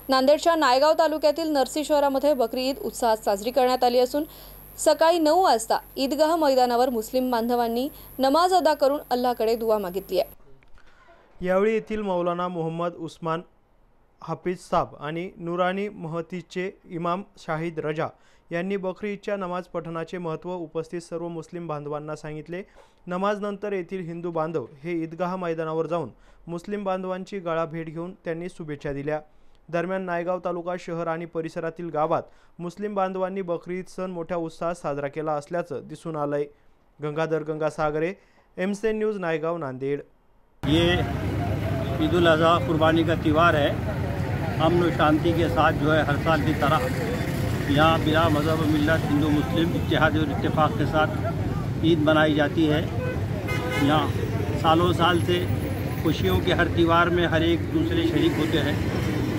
नांदेडच्या नायगाव तालुक्यातील नरसी शहरामध्ये बकरी ईद उत्साहात साजरी करण्यात आली असून सकाळी 9 वाजता ईदगाह मैदानावर मुस्लिम बांधवांनी नमाज अदा करून अल्लाहकडे दुआ मागितली आहे। यावेळी येथील मौलाना मोहम्मद उस्मान हाफिज साब आणि नुरानी महतीचे इमाम शाहिद रजा यांनी बकरी ईदच्या नमाज पठणाचे महत्त्व उपस्थित सर्व मुस्लिम बांधवांना सांगितले। नमाज नंतर येथील हिंदू बांधव हे ईदगाह मैदानावर जाऊन मुस्लिम बांधवांची गळा भेट घेऊन त्यांनी शुभेच्छा दिल्या। दरम्यान नायगाव तालुका शहर आणि परिसरातील गावात मुस्लिम बांधवांनी बकरी ईद सण मोठ्या उत्साहात साजरा केला असल्याचं दिसून आलंय। Gangadhar Gangasagare, MCN news, Naigaon, Nanded. ये ईद उल अज़हा कुर्बानी का त्यौहार है। अमन और शांति के साथ जो है हर साल की तरह यहाँ बिना मज़हब व मिल्लत हिंदू मुस्लिम इत्तेहाद और इत्तेफाक के साथ ईद मनाई जाती है। यहाँ सालों साल से खुशियों के हर त्यौहार में हर एक दूसरे शरीक होते हैं।